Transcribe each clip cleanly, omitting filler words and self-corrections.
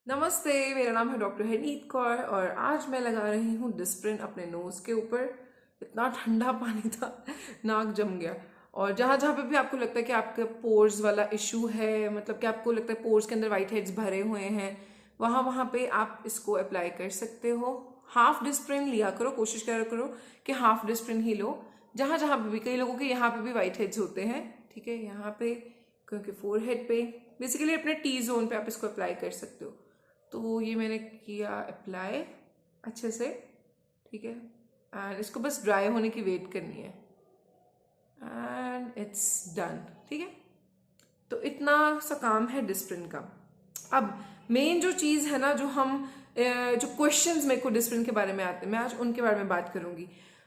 नमस्ते, मेरा नाम है डॉक्टर हनीत कौर और आज मैं लगा रही हूँ डिस्प्रिन अपने नोज़ के ऊपर। इतना ठंडा पानी था, नाक जम गया। और जहाँ जहाँ पे भी आपको लगता है कि आपके पोर्स वाला इशू है, मतलब कि आपको लगता है पोर्स के अंदर वाइट हेड्स भरे हुए हैं, वहाँ वहाँ पे आप इसको अप्लाई कर सकते हो। हाफ डिस्प्रिन लिया करो, कोशिश करा करो कि हाफ डिस्प्रिन ही लो। जहाँ जहाँ पे भी, कई लोगों के यहाँ पे भी वाइट हेड्स होते हैं, ठीक है, यहाँ पे, क्योंकि फोरहेड पे, बेसिकली अपने टी जोन पे आप इसको अप्लाई कर सकते हो। तो ये मैंने किया अप्लाई अच्छे से, ठीक है। एंड इसको बस ड्राई होने की वेट करनी है एंड इट्स डन, ठीक है। तो इतना सा काम है डिस्प्रिन का। अब मेन जो चीज़ है ना, जो हम जो क्वेश्चंस मेरे को डिस्प्रिन के बारे में आते हैं, मैं आज उनके बारे में बात करूंगी।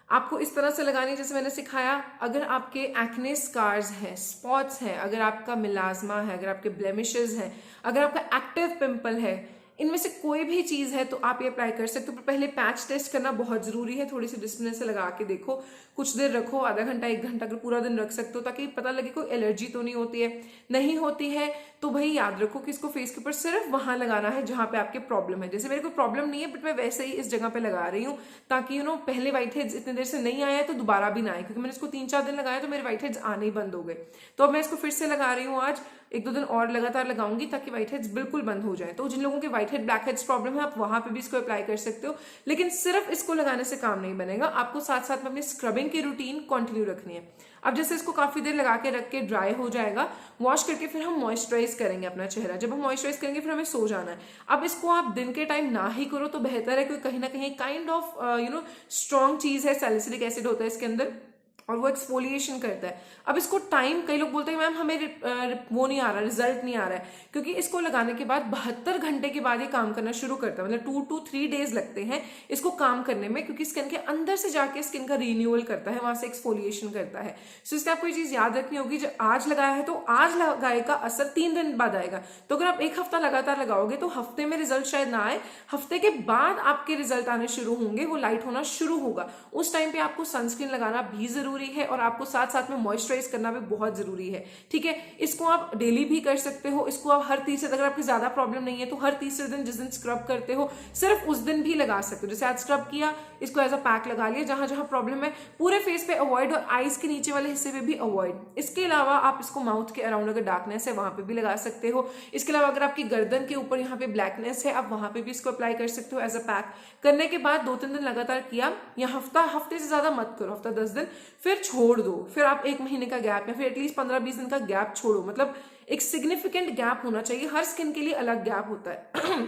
आपको इस तरह से लगानी है जैसे मैंने सिखाया। अगर आपके एक्ने स्कार्स हैं, स्पॉट्स हैं, अगर आपका मिलाजमा है, अगर आपके ब्लेमिशेस हैं, अगर आपका एक्टिव पिंपल है, इनमें से कोई भी चीज़ है तो आप ये अप्लाई कर सकते हो। पर पहले पैच टेस्ट करना बहुत ज़रूरी है। थोड़ी सी डिस्प्रिन से लगा के देखो, कुछ देर रखो, आधा घंटा 1 घंटा, अगर पूरा दिन रख सकते हो, ताकि पता लगे कोई एलर्जी तो नहीं होती है। नहीं होती है तो भाई याद रखो कि इसको फेस के ऊपर सिर्फ वहां लगाना है जहां पे आपके प्रॉब्लम है। जैसे मेरे को प्रॉब्लम नहीं है, बट मैं वैसे ही इस जगह पे लगा रही हूँ ताकि पहले व्हाइट हेड्स इतनी देर से नहीं आया तो दोबारा भी ना आए, क्योंकि मैंने इसको 3-4 दिन लगाया तो मेरे व्हाइट हेड्स आने ही बंद हो गए। तो अब मैं इसको फिर से लगा रही हूँ। आज 1-2 दिन और लगातार लगाऊंगी ताकि व्हाइट हेड्स बिल्कुल बंद हो जाए। तो जिन लोगों के white head black heads problem है, आप वहां पे भी इसको अप्लाई कर सकते हो। लेकिन सिर्फ इसको लगाने से काम नहीं बनेगा, आपको साथ साथ में अपनी स्क्रबिंग की रूटीन कंटिन्यू रखनी है। अब जैसे इसको काफी देर लगा के रख के ड्राई हो जाएगा, वॉश करके फिर हम मॉइस्चराइज करेंगे अपना चेहरा। जब हम मॉइस्चराइज करेंगे फिर हमें सो जाना है। अब इसको आप दिन के टाइम ना ही करो तो बेहतर है, क्योंकि कहीं ना कहीं काइंड ऑफ स्ट्रॉन्ग चीज है, सैलिसिलिक एसिड होता है इसके अंदर और वो एक्सफोलिएशन करता है। अब इसको टाइम, कई लोग बोलते हैं मैम हमें वो नहीं आ रहा, रिजल्ट नहीं आ रहा है, क्योंकि इसको लगाने के बाद 72 घंटे के बाद ये काम करना शुरू करता है। मतलब 2 to 3 डेज लगते हैं इसको काम करने में, क्योंकि स्किन के अंदर से जाके स्किन का रिन्यूअल करता है, वहां से एक्सफोलिएशन करता है। सो इसलिए आपको ये चीज याद रखनी होगी, जब आज लगाया है तो आज लगाए का असर 3 दिन बाद आएगा। तो अगर आप 1 हफ्ता लगातार लगाओगे तो हफ्ते में रिजल्ट शायद ना आए, हफ्ते के बाद आपके रिजल्ट आने शुरू होंगे, वो लाइट होना शुरू होगा। उस टाइम पे आपको सनस्क्रीन लगाना भी जरूरी है और आपको साथ साथ में मॉइस्चराइज करना भी बहुत जरूरी है, ठीक है। इसको आप डेली भी कर सकते हो। इसको आप हर तीसरे, अगर आपकी ज्यादा प्रॉब्लम नहीं है तो हर तीसरे दिन, जिस दिन स्क्रब करते हो सिर्फ उस दिन भी लगा सकते हो। जैसे आज स्क्रब किया, इसको एज अ पैक लगा लिया जहां जहां प्रॉब्लम है, पूरे फेस पे अवॉइड और आईज के नीचे वाले हिस्से पे भी अवॉइड। इसके अलावा आप इसको माउथ के अराउंड अगर डार्कनेस है वहां पे भी लगा सकते हो। इसके अलावा अगर आपकी गर्दन के ऊपर यहाँ पे ब्लैकनेस है, आप वहां पे भी इसको अप्लाई कर सकते हो एज अ पैक। करने के बाद 2-3 दिन लगातार किया, या हफ्ते से ज्यादा मत करो, हफ्ता 10 दिन, फिर छोड़ दो। फिर आप 1 महीने का गैप या फिर एटलीस्ट 15-20 दिन का गैप छोड़ो। मतलब एक सिग्निफिकेंट गैप होना चाहिए, हर स्किन के लिए अलग गैप होता है।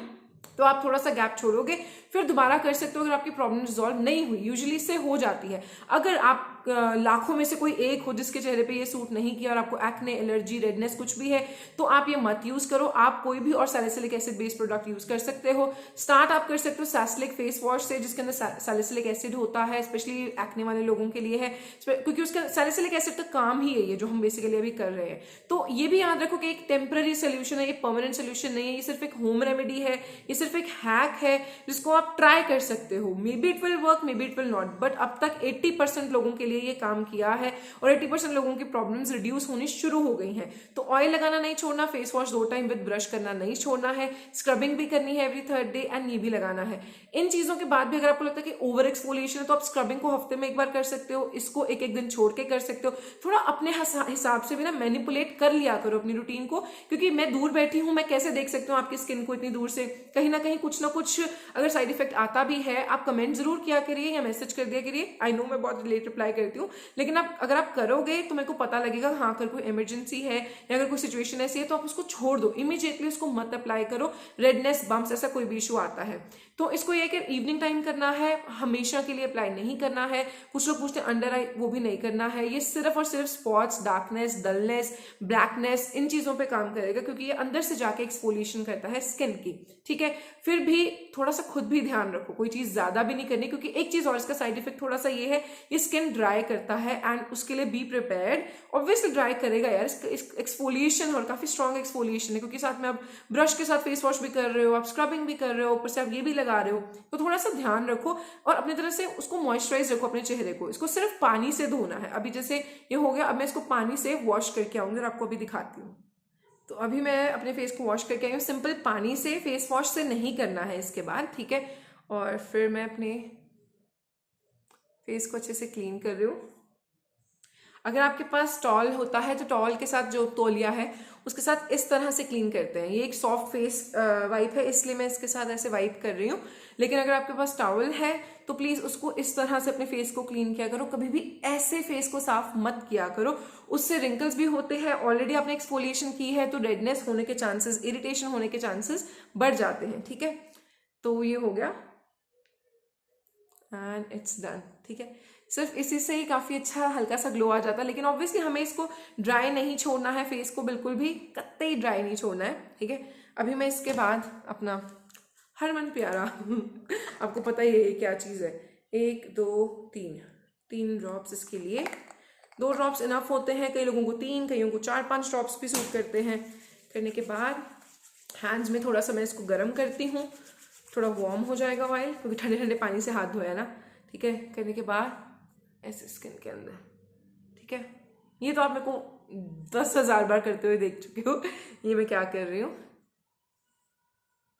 तो आप थोड़ा सा गैप छोड़ोगे, फिर दोबारा कर सकते हो अगर आपकी प्रॉब्लम रिजॉल्व नहीं हुई। यूजुअली इससे हो जाती है। अगर आप लाखों में से कोई एक हो जिसके चेहरे पे ये सूट नहीं किया और आपको एक्ने, एलर्जी, रेडनेस कुछ भी है, तो आप ये मत यूज करो। आप कोई भी और salicylic acid based product use कर सकते हो। स्टार्ट आप कर सकते हो सैलिसिलिक फेस वॉश से, जिसके अंदर सैलिसिलिक एसिड होता है, स्पेशली एक्ने वाले लोगों के लिए है, क्योंकि उसका सैलिसिलिक एसिड का काम ही है ये जो हम बेसिकली अभी कर रहे हैं। तो ये भी याद रखो कि एक टेम्पररी सोल्यूशन है, ये परमानेंट सोल्यूशन नहीं है। ये सिर्फ एक होम रेमेडी है, ये सिर्फ एक हैक है जिसको आप ट्राई कर सकते हो। May be it will work, may be it will not, but अब तक 80% लोगों के लिए ये काम किया है और 80% लोगों की प्रॉब्लम्स रिड्यूस होनी शुरू हो गई हैं। तो ऑयल लगाना नहीं छोड़ना, face wash 2 time with brush करना नहीं छोड़ना है, स्क्रबिंग भी करनी है एवरी 3rd डे, एंड ये भी लगाना है। इन चीजों के बाद भी अगर आपको लगता है कि ओवर एक्सफोलिएशन है तो आप स्क्रबिंग को हफ्ते में 1 बार कर सकते हो, इसको 1-1 दिन छोड़ के कर सकते हो। थोड़ा अपने हिसाब से भी ना मैनिपुलेट कर लिया करो अपनी रूटीन को, क्योंकि मैं दूर बैठी हूं, मैं कैसे देख सकती हूँ आपकी स्किन को इतनी दूर से। कहीं ना कहीं कुछ ना कुछ अगर साइड इफेक्ट आता भी है, आप कमेंट जरूर किया करिए या मैसेज कर दिया करिए। आई नो मैं बहुत लेट रिप्लाई करती हूँ, लेकिन आप अगर आप करोगे तो मेरे को पता लगेगा हाँ अगर कोई इमरजेंसी है या अगर कोई सिचुएशन ऐसी है तो आप उसको छोड़ दो, इमीडिएटली उसको मत अप्लाई करो। रेडनेस, बम्प्स, ऐसा कोई भी इशू आता है तो इसको ये कि इवनिंग टाइम करना है, हमेशा के लिए अप्लाई नहीं करना है। कुछ लोग पूछते हैं अंडर आई, वो भी नहीं करना है। ये सिर्फ और सिर्फ स्पॉट्स, डार्कनेस, डलनेस, ब्लैकनेस, इन चीजों पे काम करेगा, क्योंकि ये अंदर से जाके एक्सफोलिएशन करता है स्किन की, ठीक है। फिर भी थोड़ा सा खुद भी ध्यान रखो, कोई चीज ज्यादा भी नहीं करनी, क्योंकि एक चीज और इसका साइड इफेक्ट थोड़ा सा ये है, ये स्किन ड्राई करता है एंड उसके लिए बी प्रिपेयर्ड। ऑब्वियसली ड्राई करेगा यार, एक्सफोलिएशन और काफी स्ट्रॉन्ग एक्सफोलिएशन है, क्योंकि साथ में आप ब्रश के साथ फेस वॉश भी कर रहे हो, आप स्क्रबिंग भी कर रहे हो, ऊपर से आप ये भी लगा रहे हो। तो थोड़ा सा ध्यान रखो और अपनी तरह से उसको मॉइस्चराइज रखो अपने चेहरे को। इसको सिर्फ पानी से धोना है। अभी जैसे ये हो गया, अब मैं इसको पानी से वॉश करके आऊंगी और आपको अभी दिखाती हूँ। तो अभी मैं अपने फेस को वॉश करके आई हूँ सिंपल पानी से, फेस वॉश से नहीं करना है इसके बाद, ठीक है। और फिर मैं अपने फेस को अच्छे से क्लीन कर रही हूँ। अगर आपके पास टॉल होता है तो टॉल के साथ जो तौलिया है उसके साथ इस तरह से क्लीन करते हैं। ये एक सॉफ्ट फेस वाइप है इसलिए मैं इसके साथ ऐसे वाइप कर रही हूँ। लेकिन अगर आपके पास टॉवल है तो प्लीज उसको इस तरह से अपने फेस को क्लीन किया करो। कभी भी ऐसे फेस को साफ मत किया करो, उससे रिंकल्स भी होते हैं। ऑलरेडी आपने एक्सफोलिएशन की है तो रेडनेस होने के चांसेस, इरिटेशन होने के चांसेस बढ़ जाते हैं, ठीक है। तो ये हो गया एंड इट्स डन, ठीक है। सिर्फ इसी से ही काफ़ी अच्छा हल्का सा ग्लो आ जाता है। लेकिन ऑब्वियसली हमें इसको ड्राई नहीं छोड़ना है, फेस को बिल्कुल भी कतई ड्राई नहीं छोड़ना है, ठीक है। अभी मैं इसके बाद अपना हरमन प्यारा आपको पता ही है ये क्या चीज़ है, 1 2 3 ड्रॉप्स इसके लिए। 2 ड्रॉप्स इनफ होते हैं, कई लोगों को 3, कईयों को 4-5 ड्रॉप्स भी सूट करते हैं। करने के बाद हैंड्स में थोड़ा सा मैं इसको गर्म करती हूँ, थोड़ा वार्म हो जाएगा ऑयल, क्योंकि ठंडे ठंडे पानी से हाथ धोया ना, ठीक है। करने के बाद ऐसे स्किन के अंदर, ठीक है। ये तो आप मेरे को 10,000 बार करते हुए देख चुके हो। ये मैं क्या कर रही हूँ,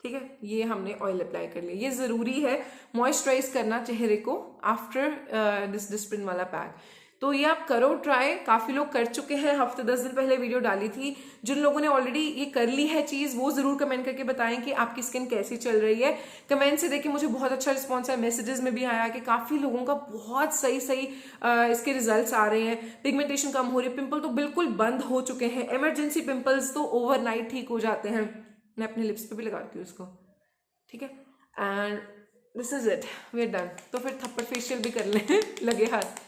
ठीक है। ये हमने ऑयल अप्लाई कर लिया। ये जरूरी है मॉइस्चराइज करना चेहरे को आफ्टर दिस डिस्प्रिन वाला पैक। तो ये आप करो ट्राई, काफी लोग कर चुके हैं। हफ्ते 10 दिन पहले वीडियो डाली थी। जिन लोगों ने ऑलरेडी ये कर ली है चीज वो जरूर कमेंट करके बताएं कि आपकी स्किन कैसी चल रही है। कमेंट से देखिए मुझे बहुत अच्छा रिस्पॉन्स है, मैसेजेस में भी आया कि काफी लोगों का बहुत सही इसके रिजल्ट्स आ रहे हैं। पिगमेंटेशन कम हो रही है, पिंपल तो बिल्कुल बंद हो चुके हैं। इमरजेंसी पिंपल्स तो ओवरनाइट ठीक हो जाते हैं। मैं अपने लिप्स पे भी लगाती हूँ इसको, ठीक है। And this is it, we are done. तो फिर थप्पड़ फेशियल भी कर लें लगे हाथ।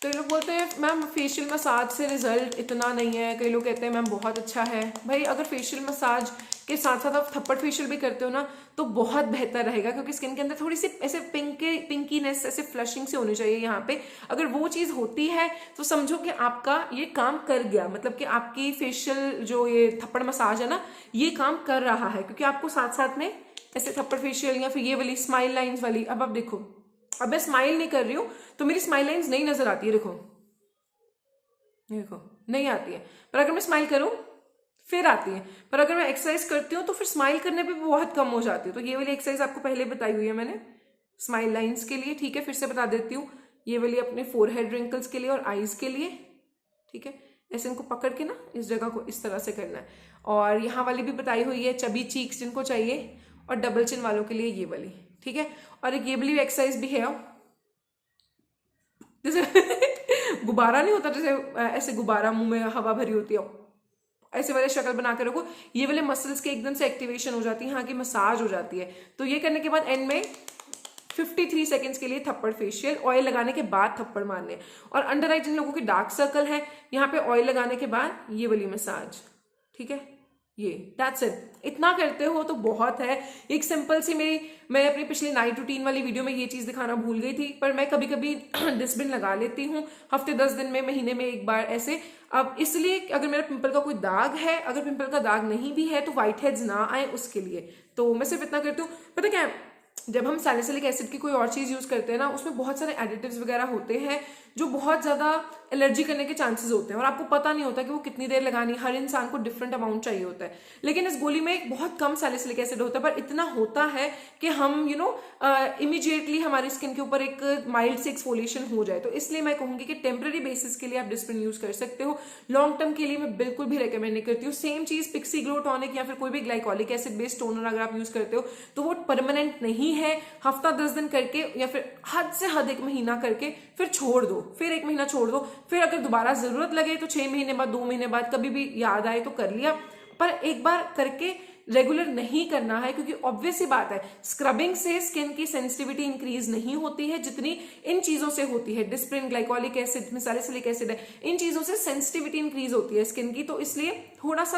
तो ये लोग बोलते हैं मैम फेशियल मसाज से रिजल्ट इतना नहीं है, कई लोग कहते हैं मैम बहुत अच्छा है। भाई अगर फेशियल मसाज के साथ साथ आप थप्पड़ फेशियल भी करते हो ना तो बहुत बेहतर रहेगा, क्योंकि स्किन के अंदर थोड़ी सी ऐसे पिंकीनेस, ऐसे फ्लशिंग से होनी चाहिए यहाँ पे। अगर वो चीज़ होती है तो समझो कि आपका ये काम कर गया, मतलब कि आपकी फेशियल जो ये थप्पड़ मसाज है ना ये काम कर रहा है, क्योंकि आपको साथ साथ में ऐसे थप्पड़ फेशियल या फिर ये वाली स्माइल लाइन्स वाली, अब आप देखो, अब मैं स्माइल नहीं कर रही हूं तो मेरी स्माइल लाइंस नहीं नजर आती है, देखो देखो नहीं आती है। पर अगर मैं स्माइल करूं फिर आती है। पर अगर मैं एक्सरसाइज करती हूँ तो फिर स्माइल करने पे भी बहुत कम हो जाती है। तो ये वाली एक्सरसाइज आपको पहले बताई हुई है मैंने स्माइल लाइंस के लिए, ठीक है। फिर से बता देती हूँ, ये वाली अपने फोरहेड रिंकल्स के लिए और आईज के लिए, ठीक है। ऐसे इनको पकड़ के ना इस जगह को इस तरह से करना है। और यहाँ वाली भी बताई हुई है चबी चीक्स जिनको चाहिए, और डबल चिन वालों के लिए ये वाली, ठीक है। और एक ये वाली एक्सरसाइज भी है, जैसे गुब्बारा नहीं होता, जैसे ऐसे गुब्बारा मुंह में हवा भरी होती है, ऐसे वाले शक्ल बना के रखो। ये वाले मसल्स के एकदम से एक्टिवेशन हो जाती है, यहाँ की मसाज हो जाती है। तो ये करने के बाद एंड में 53 सेकंड्स के लिए थप्पड़ फेशियल, ऑयल लगाने के बाद थप्पड़ मारने। और अंडर आई जिन लोगों की डार्क सर्कल है यहाँ पे ऑयल लगाने के बाद ये वाली मसाज, ठीक है। ये दैट्स इट, इतना करते हो तो बहुत है। एक सिंपल सी मैं अपनी पिछली नाइट रूटीन वाली वीडियो में ये चीज दिखाना भूल गई थी, पर मैं कभी कभी डिस्प्रिन लगा लेती हूँ हफ्ते 10 दिन में, महीने में एक बार ऐसे। अब इसलिए अगर मेरा पिंपल का कोई दाग है, अगर पिंपल का दाग नहीं भी है तो व्हाइट हेड्स ना आए उसके लिए, तो मैं सिर्फ इतना करती हूँ। पता क्या है, जब हम सैलिसिलिक एसिड की कोई और चीज यूज करते हैं ना उसमें बहुत सारे एडिटिव्स वगैरह होते हैं जो बहुत ज्यादा एलर्जी करने के चांसेस होते हैं, और आपको पता नहीं होता कि वो कितनी देर लगानी, हर इंसान को डिफरेंट अमाउंट चाहिए होता है। लेकिन इस गोली में बहुत कम सैलिसिलिक एसिड होता है, पर इतना होता है कि हम इमीडिएटली हमारी स्किन के ऊपर एक माइल्ड से एक्सफोलिएशन हो जाए। तो इसलिए मैं कहूंगी कि टेम्पररी बेसिस के लिए आप डिस्प्रिन यूज कर सकते हो, लॉन्ग टर्म के लिए मैं बिल्कुल भी रिकमेंड नहीं करती हूँ। सेम चीज पिक्सी ग्लो टॉनिक या फिर कोई भी ग्लाइकोलिक एसिड बेस्ड टोनर अगर आप यूज करते हो तो वो परमानेंट नहीं है। हफ्ता 10 दिन करके या फिर हद से हद 1 महीना करके फिर छोड़ दो, फिर 1 महीना छोड़ दो, फिर अगर दोबारा जरूरत लगे तो 6 महीने बाद, 2 महीने बाद, कभी भी याद आए तो कर लिया। पर एक बार करके रेगुलर नहीं करना है, क्योंकि ऑब्वियस ही बात है स्क्रबिंग से स्किन की सेंसिटिविटी इंक्रीज नहीं होती है जितनी इन चीजों से होती है। Disprin, glycolic acid, salicylic acid है, इन चीजों से सेंसिटिविटी इंक्रीज होती है स्किन की। तो इसलिए थोड़ा सा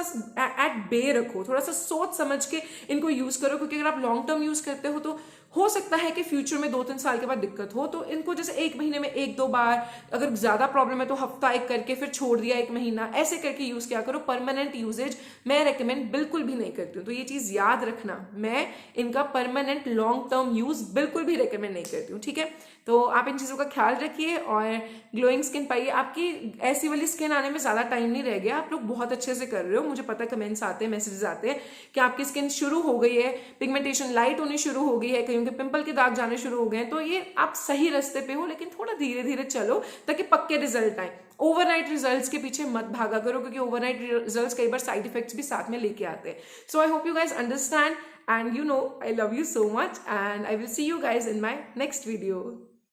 एट बे रखो, थोड़ा सा सोच समझ के इनको यूज करो, क्योंकि अगर आप लॉन्ग टर्म यूज करते हो तो हो सकता है कि फ्यूचर में 2-3 साल के बाद दिक्कत हो, तो इनको जैसे 1 महीने में 1-2 बार, अगर ज्यादा प्रॉब्लम है तो हफ्ता एक करके फिर छोड़ दिया 1 महीना, ऐसे करके यूज किया करो। परमानेंट यूजेज मैं रेकमेंड बिल्कुल भी नहीं करती हूँ, तो ये चीज याद रखना, मैं इनका परमानेंट लॉन्ग टर्म यूज बिल्कुल भी रेकमेंड नहीं करती हूँ, ठीक है। तो आप इन चीजों का ख्याल रखिए और ग्लोइंग स्किन पाइए। आपकी ऐसी वाली स्किन आने में ज्यादा टाइम नहीं रह गया, आप लोग बहुत अच्छे से कर रहे हो, मुझे पता है, कमेंट्स आते हैं, मैसेजेस आते हैं कि आपकी स्किन शुरू हो गई है, पिगमेंटेशन लाइट होनी शुरू हो गई है, कहीं के पिंपल के दाग जाने शुरू हो गए हैं, तो ये आप सही रास्ते पे हो, लेकिन थोड़ा धीरे धीरे चलो ताकि पक्के रिजल्ट आए। ओवरनाइट रिजल्ट्स के पीछे मत भागा करो, क्योंकि ओवरनाइट रिजल्ट्स कई बार साइड इफेक्ट्स भी साथ में लेके आते हैं। So I hope you guys understand, and you know I love you so much, and I will see you guys in my next video.